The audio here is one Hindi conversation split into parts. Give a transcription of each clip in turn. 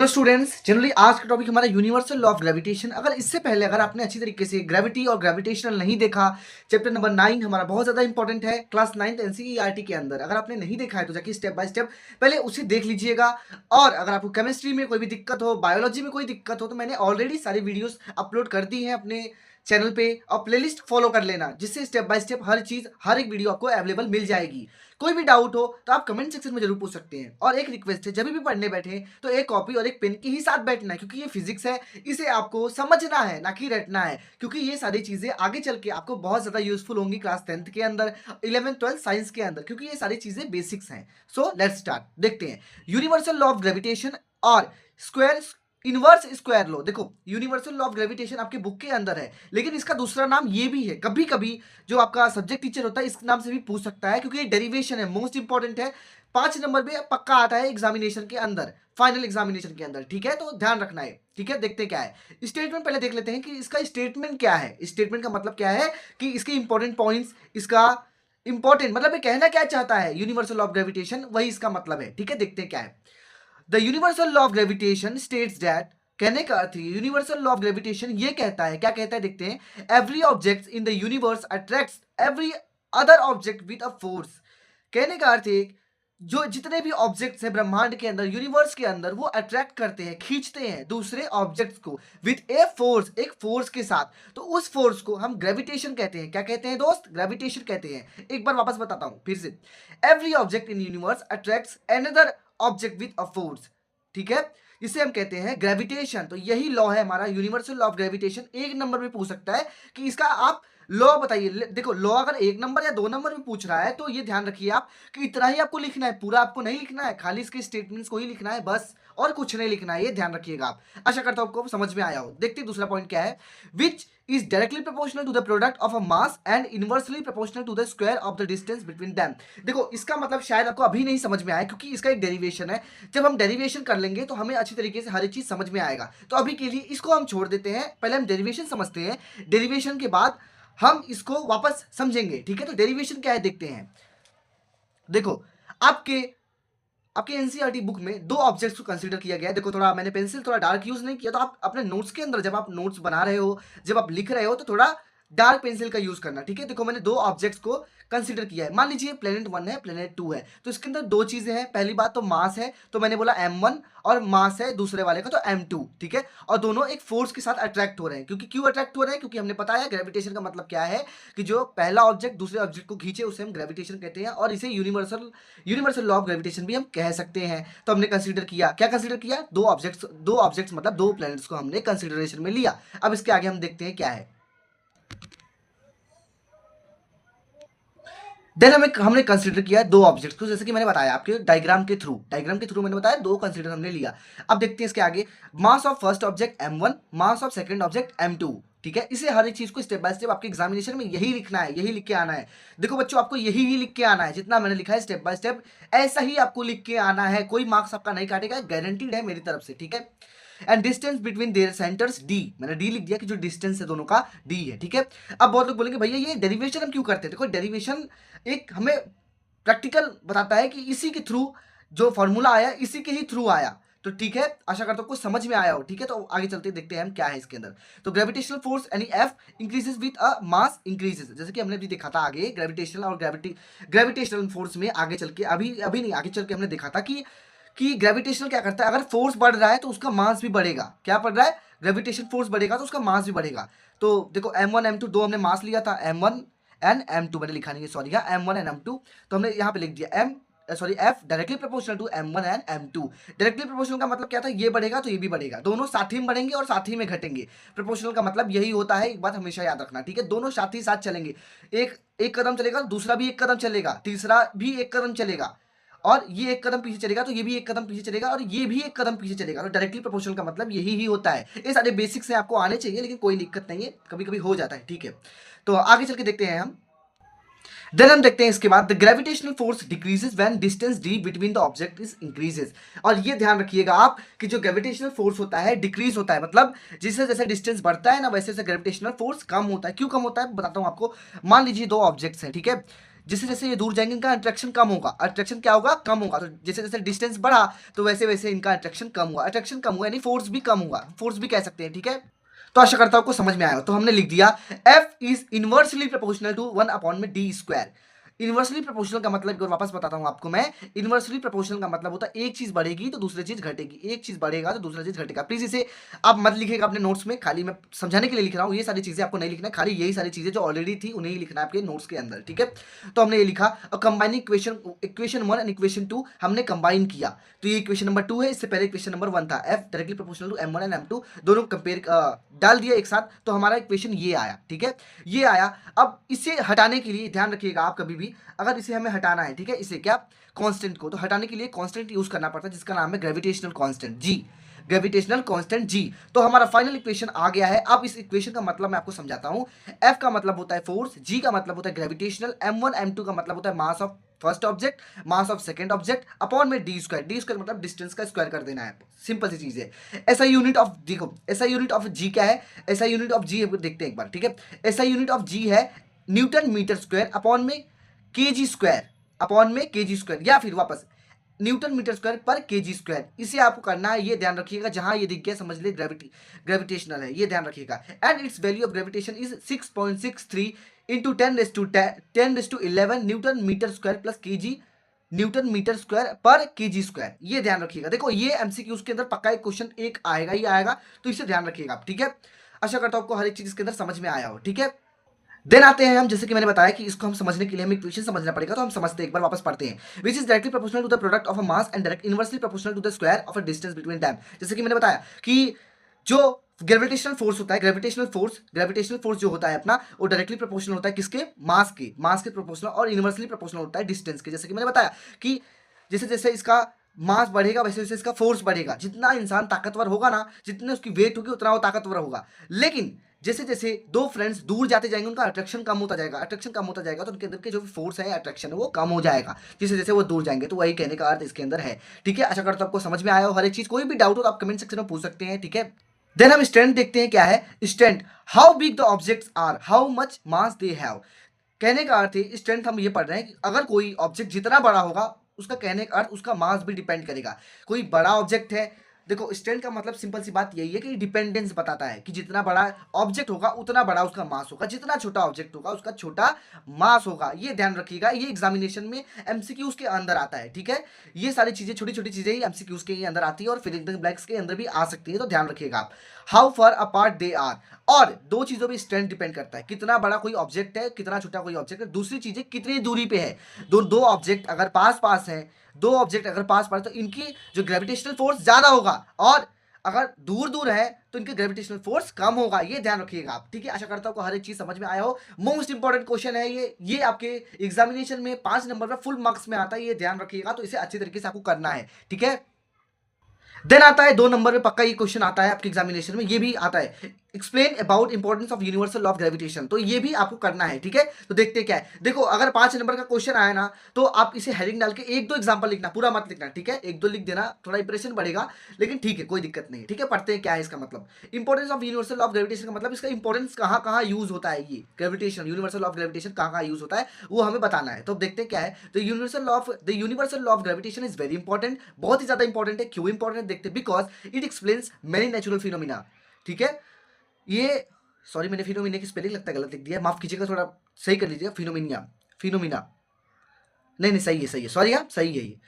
तो स्टूडेंट्स जनरली आज का टॉपिक हमारा यूनिवर्सल लॉ ऑफ ग्रेविटेशन। अगर इससे पहले अगर आपने अच्छी तरीके से ग्रेविटी और ग्रेविटेशनल नहीं देखा, चैप्टर नंबर 9 हमारा बहुत ज़्यादा इंपॉर्टेंट है क्लास 9th एनसीईआरटी के अंदर। अगर आपने नहीं देखा है तो जाके स्टेप बाय स्टेप पहले उसे देख लीजिएगा। और अगर आपको केमिस्ट्री में कोई भी दिक्कत हो, बायोलॉजी में कोई दिक्कत हो, तो मैंने ऑलरेडी सारी वीडियोस अपलोड कर दी हैं अपने चैनल पे, और प्लेलिस्ट फॉलो कर लेना, जिससे स्टेप बाय स्टेप हर चीज़, हर एक वीडियो आपको अवेलेबल मिल जाएगी। कोई भी डाउट हो तो आप कमेंट सेक्शन में जरूर पूछ सकते हैं। और एक रिक्वेस्ट है, जब भी पढ़ने बैठे तो एक कॉपी और एक पेन के ही साथ बैठना है, क्योंकि ये फिजिक्स है, इसे आपको समझना है ना कि रटना है, क्योंकि ये सारी चीजें आगे चल के आपको बहुत ज्यादा यूजफुल होंगी क्लास 10th के अंदर, 11th 12th साइंस के अंदर, क्योंकि ये सारी चीजें बेसिक्स हैं। So let's start. देखते हैं यूनिवर्सल लॉ ऑफ ग्रेविटेशन और स्क्वायर इनवर्स स्क्वायर लॉ। देखो यूनिवर्सल लॉ ऑफ ग्रेविटेशन आपके बुक के अंदर है, लेकिन इसका दूसरा नाम ये भी है। कभी कभी जो आपका सब्जेक्ट टीचर होता है इस नाम से भी पूछ सकता है, क्योंकि ये डेरिवेशन है, मोस्ट इंपॉर्टेंट है। 5 नंबर पे पक्का आता है एग्जामिनेशन के अंदर, फाइनल एग्जामिनेशन के अंदर। ठीक है, तो ध्यान रखना है। ठीक है, देखते हैं क्या है स्टेटमेंट। पहले देख लेते हैं कि इसका स्टेटमेंट क्या है। स्टेटमेंट का मतलब क्या है कि इसके इंपॉर्टेंट पॉइंट्स, इसका इंपॉर्टेंट मतलब ये कहना क्या चाहता है यूनिवर्सल लॉ ऑफ ग्रेविटेशन, वही इसका मतलब है। ठीक है, देखते हैं क्या है। The universal law of gravitation states that, कहने का अर्थ यूनिवर्सल लॉ ऑफ ग्रेविटेशन ये कहता है, क्या कहता है देखते हैं। Every object in the universe attracts every other object with a force. कहने का अर्थ है जो जितने भी ऑब्जेक्ट्स हैं ब्रह्मांड के अंदर, यूनिवर्स के अंदर, वो अट्रैक्ट करते हैं, खींचते हैं दूसरे ऑब्जेक्ट्स को विद ए फोर्स, एक फोर्स के साथ। तो उस फोर्स को हम ग्रेविटेशन कहते हैं। क्या कहते हैं दोस्त? ग्रेविटेशन कहते हैं। एक बार वापस बताता हूं फिर से। Every object in universe attracts another object with a force. ठीक है, इसे हम कहते हैं ग्रेविटेशन। तो यही लॉ है हमारा यूनिवर्सल लॉ ऑफ ग्रेविटेशन। एक नंबर में पूछ सकता है कि इसका आप लॉ बताइए। देखो लॉ अगर 1 नंबर या 2 नंबर में पूछ रहा है तो ये ध्यान रखिए आप कि इतना ही आपको लिखना है, पूरा आपको नहीं लिखना है, खाली इसके स्टेटमेंट्स को ही लिखना है बस, और कुछ नहीं लिखना है। ये ध्यान रखिएगा आप। आशा करता हूं आपको समझ में आया हो। देखते हैं दूसरा पॉइंट क्या है। विच is directly proportional to the product of a mass and inversely proportional to the square of the distance between them। देखो इसका मतलब शायद आपको अभी नहीं समझ में आया, क्योंकि इसका एक डेरिवेशन है। जब हम डेरिवेशन कर लेंगे तो हमें अच्छी तरीके से हर एक चीज समझ में आएगा। तो अभी के लिए इसको हम छोड़ देते हैं, पहले हम डेरिवेशन समझते हैं, डेरिवेशन के बाद हम इसको वापस समझेंगे। ठीक है, तो डेरिवेशन क्या है देखते हैं। देखो आपके आपके एनसीईआरटी बुक में 2 ऑब्जेक्ट्स को कंसीडर किया गया है। देखो थोड़ा मैंने पेंसिल थोड़ा डार्क यूज नहीं किया, तो आप अपने नोट्स के अंदर जब आप नोट्स बना रहे हो, जब आप लिख रहे हो, तो थोड़ा डार्क पेंसिल का यूज करना। ठीक है, देखो मैंने 2 ऑब्जेक्ट्स को कंसीडर किया है। मान लीजिए प्लेनेट 1 है, प्लेनेट 2 है, तो इसके अंदर 2 चीजें हैं। पहली बात तो मास है, तो मैंने बोला m1, और मास है दूसरे वाले का तो m2। ठीक है, और दोनों एक फोर्स के साथ अट्रैक्ट हो रहे हैं। क्योंकि क्यों अट्रैक्ट हो रहे हैं? क्योंकि हमने बताया ग्रेविटेशन का मतलब क्या है कि जो पहला ऑब्जेक्ट दूसरे ऑब्जेक्ट को खींचे उसे हम ग्रेविटेशन कहते हैं, और इसे यूनिवर्सल लॉ ऑफ ग्रेविटेशन भी हम कह सकते हैं। तो हमने कंसीडर किया, क्या कंसीडर किया? 2 ऑब्जेक्ट्स मतलब 2 प्लैनेट्स को हमने कंसीडरेशन में लिया। अब इसके आगे हम देखते हैं क्या है। देन हमने कंसीडर किया 2 ऑब्जेक्ट्स को, जैसे कि मैंने बताया आपके डायग्राम के थ्रू मैंने बताया 2 कंसीडर हमने लिया। अब देखते हैं इसके आगे। Mass of first object m1, mass of second object m2। ठीक है, इसे हर एक चीज को स्टेप बाय स्टेप आपके एग्जामिनेशन में यही लिखना है, यही लिख के आना है। देखो बच्चों आपको यही ही लिख के आना है, जितना मैंने लिखा है स्टेप बाय स्टेप ऐसा ही आपको लिख के आना है। कोई मार्क्स आपका नहीं काटेगा, गारंटीड है मेरी तरफ से। ठीक है, and distance between their centres d, मैंने d लिख दिया कि जो डिस्टेंस है दोनों का d है। ठीक है, अब बहुत लोग बोलेंगे भैया ये डेरिवेशन हम क्यों करते हैं? देखो डेरिवेशन एक हमें प्रैक्टिकल बताता है कि इसी के थ्रू जो फॉर्मूला आया इसी के ही थ्रू आया। तो ठीक है, आशा करता हूं कुछ समझ में आया हो। ठीक है, तो आगे चलते देखते हैं हम क्या है इसके अंदर। तो ग्रेविटेशनल फोर्स यानी F increases with a mass increases, जैसे कि हमने भी देखा था आगे ग्रेविटेशनल और ग्रेविटेशनल फोर्स में आगे चल के, अभी अभी नहीं आगे चल के हमने देखा था कि ग्रेविटेशनल क्या करता है, अगर फोर्स बढ़ रहा है तो उसका मास भी बढ़ेगा। क्या बढ़ रहा है? ग्रेविटेशन फोर्स बढ़ेगा तो उसका मास भी बढ़ेगा। तो देखो m1 m2 दो हमने मास लिया था, m1 एंड m2 मैंने लिखा नहीं है, सॉरी, हाँ m1 एंड m2, तो हमने यहाँ पे लिख दिया F directly proportional to m1 and m2। Directly proportional का मतलब क्या था? ये बढ़ेगा तो ये भी बढ़ेगा, दोनों साथ ही में बढ़ेंगे और साथ ही में घटेंगे। प्रोपोर्शनल का मतलब यही होता है, एक बात हमेशा याद रखना। ठीक है, दोनों साथ ही साथ चलेंगे। एक एक कदम चलेगा, दूसरा भी एक कदम चलेगा, तीसरा भी एक कदम चलेगा, और ये एक कदम पीछे चलेगा तो ये भी एक कदम पीछे चलेगा, और ये भी एक कदम पीछे चलेगा। तो डायरेक्टली प्रोपोर्शनल का मतलब यही ही होता है। ये सारे बेसिक्स हैं, आपको आने चाहिए, लेकिन कोई दिक्कत नहीं है, कभी कभी हो जाता है। ठीक है, तो आगे चल के देखते हैं हम। देन हम देखते हैं इसके बाद the gravitational force decreases when distance d between the object is increases. और ये ध्यान रखिएगा आप कि जो ग्रेविटेशनल फोर्स होता है डिक्रीज होता है, मतलब जैसे जैसे डिस्टेंस बढ़ता है ना वैसे वैसे ग्रेविटेशनल फोर्स कम होता है। क्यों कम होता है बताता हूं आपको। मान लीजिए 2 ऑब्जेक्ट्स हैं, ठीक है, जैसे जैसे ये दूर जाएंगे इनका अट्रैक्शन कम होगा। अट्रैक्शन क्या होगा? कम होगा। तो जैसे जैसे डिस्टेंस बढ़ा तो वैसे वैसे इनका अट्रैक्शन कम हुआ। अट्रैक्शन कम हुआ यानी फोर्स भी कम हुआ, फोर्स भी कह सकते हैं, ठीक है। तो आशा करता हूं आपको समझ में आया हो। तो हमने लिख दिया F is inversely proportional to 1 में डी स्क्वायर। इनवर्सली प्रोपोर्शनल का मतलब एक बार वापस बताता हूं आपको मैं। इनवर्सली प्रोपोर्शनल का मतलब होता है एक चीज बढ़ेगी तो दूसरी चीज घटेगी, एक चीज बढ़ेगा तो दूसरा चीज घटेगा। प्लीज इसे आप मत लिखिएगा अपने नोट्स में, खाली मैं समझाने के लिए लिख रहा हूँ। ये सारी चीजें आपको नहीं लिखना है, खाली यही सारी चीजें जो ऑलरेडी थी उन्हें ही लिखना है आपके नोट्स के अंदर, ठीक है। तो हमने ये लिखा और कंबाइनिंग इक्वेशन 1 एंड इक्वेशन 2 हमने कंबाइन किया। तो ये इक्वेशन नंबर 2 है, इससे पहले इक्वेशन नंबर 1 था। F directly proportional to m1 and m2 दोनों कंपेयर डाल दिया एक साथ, तो हमारा इक्वेशन ये आया, ठीक है। ये आया। अब इसे हटाने के लिए ध्यान रखिएगा आप कभी भी, अगर इसे हमें हटाना है, ठीक है, इसे क्या कांस्टेंट को, तो हटाने के लिए कांस्टेंट यूज करना पड़ता है जिसका नाम है ग्रेविटेशनल कांस्टेंट जी। ग्रेविटेशनल कांस्टेंट जी। तो हमारा फाइनल इक्वेशन आ गया है। अब इस इक्वेशन का मतलब मैं आपको समझाता हूं। एफ का मतलब होता है फोर्स, जी का मतलब होता है ग्रेविटेशनल, m1 m2 का मतलब होता है mass of first object, mass of second object upon में डी स्क्वायर। डी स्क्वायर मतलब डिस्टेंस का स्क्वायर कर देना है, सिंपल सी चीज है। ऐसा यूनिट ऑफ देखो, ऐसा यूनिट ऑफ जी क्या है, ऐसा यूनिट ऑफ जी देखते हैं एक बार, ठीक है। ऐसा यूनिट ऑफ जी है न्यूटन मीटर स्क्वायर अपॉन में केजी स्क्वायर, अपॉन में केजी स्क्वायर, या फिर वापस Newton metre square per KG square. इसे आपको करना है, ये ध्यान रखिएगा। जहां ये दिख गया समझ लिए ग्रेविटेशनल है, ये ध्यान रखिएगा। And it's value of gravitation is 6.63 into 10⁻11 newton metre square plus KG newton metre square per KG square. ये ध्यान रखिएगा। देखो ये एमसीक्यूज के अंदर पक्का एक क्वेश्चन एक आएगा ही आएगा, तो इसे ध्यान रखिएगा आप, ठीक है। आशा करता हूं आपको हर एक चीज इसके अंदर समझ में आया हो, ठीक है। देन आते हैं हम, जैसे कि मैंने बताया कि इसको हम समझने के लिए हमें इक्वेशन समझना पड़ेगा, तो हम समझते हैं, एक बार वापस पढ़ते हैं। Which is directly proportional to the product of a mass and direct inversely proportional to the square of a distance between them. जैसे कि मैंने बताया कि जो ग्रेविटेशनल फोर्स होता है, ग्रेविटेशनल फोर्स जो होता है अपना, वो डायरेक्टली प्रोपोर्शनल होता है किसके? मास के प्रोपोर्शनल, और इनवर्सली प्रोपोर्शनल होता है डिस्टेंस के। जैसे कि मैंने बताया कि जैसे जैसे इसका मास बढ़ेगा वैसे वैसे इसका फोर्स बढ़ेगा। जितना इंसान ताकतवर होगा ना, जितने उसकी वेट होगी उतना वो ताकतवर होगा। लेकिन जैसे जैसे दो फ्रेंड्स दूर जाते जाएंगे उनका अट्रैक्शन कम होता जाएगा, अट्रैक्शन कम होता जाएगा तो उनके अंदर के जो भी फोर्स है अट्रैक्शन है वो कम हो जाएगा जैसे जैसे वो दूर जाएंगे। तो वही कहने का अर्थ इसके अंदर है, ठीक है। आशा करता हूं आपको समझ में आया हो हर एक चीज। कोई भी डाउट हो तो आप कमेंट सेक्शन में पूछ सकते हैं, ठीक है। देन हम स्ट्रेंथ देखते हैं, क्या है strength? How big the objects are, how much mass they have. कहने का अर्थ है स्ट्रेंथ हम ये पढ़ रहे हैं कि अगर कोई ऑब्जेक्ट जितना बड़ा होगा उसका कहने का अर्थ उसका मास भी डिपेंड करेगा। कोई बड़ा ऑब्जेक्ट है, देखो स्ट्रेंथ का मतलब सिंपल सी बात यही है कि डिपेंडेंस बताता है कि जितना बड़ा ऑब्जेक्ट होगा उतना बड़ा उसका मास होगा, जितना छोटा ऑब्जेक्ट होगा उसका छोटा मास होगा। ये ध्यान रखिएगा, ये एग्जामिनेशन में एमसीक्यूज के अंदर आता है, ठीक है। ये सारी चीजें छोटी छोटी चीजें ही एमसीक्यूज के अंदर आती है और फिर इन ब्लैक्स के अंदर भी आ सकती है, तो ध्यान रखिएगा आप। How far apart they are, और दो चीजों पर स्ट्रेंथ डिपेंड करता है, कितना बड़ा कोई ऑब्जेक्ट है, कितना छोटा कोई ऑब्जेक्ट है। दूसरी चीजें कितनी दूरी पे है, दो ऑब्जेक्ट अगर पास पास है, दो ऑब्जेक्ट अगर पास पास तो इनकी जो ग्रेविटेशनल फोर्स ज्यादा होगा, और अगर दूर दूर है तो इनके ग्रेविटेशनल फोर्स कम होगा। ये ध्यान रखिएगा आप, ठीक है। आशा करता हूं हर एक चीज समझ में आया हो। मोस्ट इंपॉर्टेंट क्वेश्चन है ये आपके एग्जामिनेशन में 5 नंबर पर फुल मार्क्स में आता है, ये ध्यान रखिएगा। तो इसे अच्छी तरीके से आपको करना है, ठीक है। देन आता है 2 नंबर में पक्का ये क्वेश्चन आता है आपके एग्जामिनेशन में, ये भी आता है explain about importance of universal law of gravitation. तो ये भी आपको करना है, ठीक है। तो देखते हैं क्या है। देखो अगर 5 नंबर का क्वेश्चन आया ना तो आप इसे हेडिंग डाल के 1-2 एग्जांपल लिखना, पूरा मत लिखना, ठीक है। 1-2 लिख देना, थोड़ा इंप्रेशन बढ़ेगा, लेकिन ठीक है कोई दिक्कत नहीं, ठीक है। पढ़ते हैं क्या है इसका मतलब। Importance of universal law of gravitation का मतलब इसका इंपॉर्टेंस कहां कहां यूज होता है, ये gravitation universal law of gravitation कहां कहां यूज होता है वो हमें बताना है। तो अब देखते हैं क्या है। तो universal law of gravitation is very important, बहुत ही ज्यादा इंपॉर्टेंट है। क्यों इंपॉर्टेंट है देखते हैं, because it explains many natural phenomena, ठीक है। ये सॉरी मैंने फिनोमिना की स्पेलिंग लगता है गलत लिख दिया, माफ कीजिएगा, थोड़ा सही कर लीजिएगा। फिनोमिना नहीं सही है सॉरी आप, सही है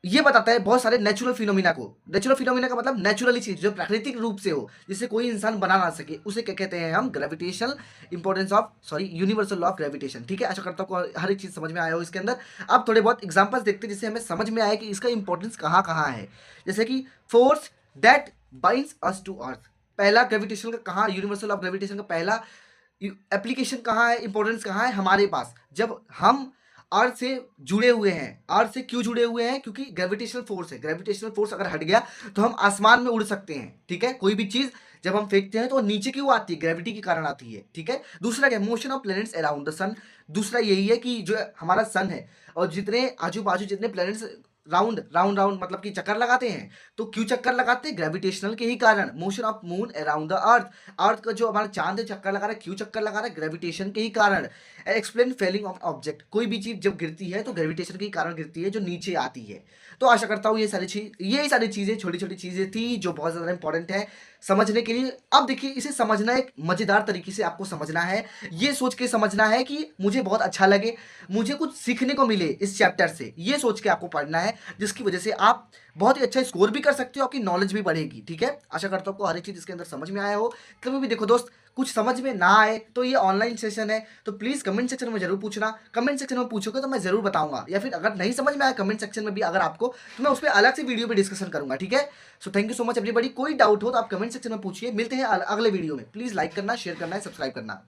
ये बताता है बहुत सारे नेचुरल फिनोमिना को। नेचुरल फिनोमिना का मतलब नेचुरली चीज जो प्राकृतिक रूप से हो, जिसे कोई इंसान बना ना सके, उसे क्या कहते हैं हम? Gravitational importance of universal law of gravitation, ठीक है। आशा करता हूँ हर एक चीज समझ में आया हो इसके अंदर। अब थोड़े बहुत एग्जांपल्स देखते हैं जिससे हमें समझ में आया कि इसका इंपॉर्टेंस कहाँ कहाँ है। जैसे कि force that binds us to earth, पहला ग्रेविटेशन का कहाँ, यूनिवर्सल ऑफ ग्रेविटेशन का पहला एप्लीकेशन कहाँ है, इंपॉर्टेंस कहाँ है हमारे पास, जब हम अर्थ से जुड़े हुए हैं। अर्थ से क्यों जुड़े हुए हैं? क्योंकि ग्रेविटेशनल फोर्स है। ग्रेविटेशनल फोर्स अगर हट गया तो हम आसमान में उड़ सकते हैं, ठीक है। कोई भी चीज जब हम फेंकते हैं तो नीचे क्यों आती है? ग्रेविटी के कारण आती है, ठीक है। दूसरा क्या? Motion of planets around the sun. दूसरा यही है कि जो हमारा सन है और जितने आजू बाजू जितने प्लैनेट्स राउंड राउंड राउंड मतलब कि चक्कर लगाते हैं, तो तो क्यों चक्कर लगाते हैं? ग्रेविटेशनल के ही कारण, motion of moon around the earth. Earth का जो हमारा चांद है चक्कर लगा रहा है, क्यों चक्कर लगा रहा है? ग्रेविटेशन के ही कारण। एक्सप्लेन फेलिंग ऑफ ऑब्जेक्ट, कोई भी चीज जब गिरती है तो ग्रेविटेशन के ही कारण गिरती है, जो नीचे आती है। तो आशा करता हूँ ये सारी चीजें छोटी छोटी चीजें थी जो बहुत ज्यादा इंपॉर्टेंट है समझने के लिए। अब देखिए, इसे समझना एक मजेदार तरीके से आपको समझना है, ये सोच के समझना है कि मुझे बहुत अच्छा लगे, मुझे कुछ सीखने को मिले इस चैप्टर से, ये सोच के आपको पढ़ना है, जिसकी वजह से आप बहुत ही अच्छा स्कोर भी कर सकते हो, आपकी नॉलेज भी बढ़ेगी। ठीक है, आशा करता हूँ आपको हर एक चीज इसके अंदर समझ में आया हो। कभी भी देखो दोस्त, कुछ समझ में ना आए तो ये ऑनलाइन सेशन है, तो प्लीज कमेंट सेक्शन में जरूर पूछना। कमेंट सेक्शन में पूछोगे तो मैं जरूर बताऊंगा, या फिर अगर नहीं समझ में आया कमेंट सेक्शन में भी अगर आपको, तो मैं उस पर अलग से वीडियो पे डिस्कशन करूंगा। ठीक है, so thank you so much everybody. कोई डाउट हो तो आप कमेंट सेक्शन में पूछिए। मिलते हैं अगले वीडियो में। प्लीज लाइक करना, शेयर करना है, सब्सक्राइब करना।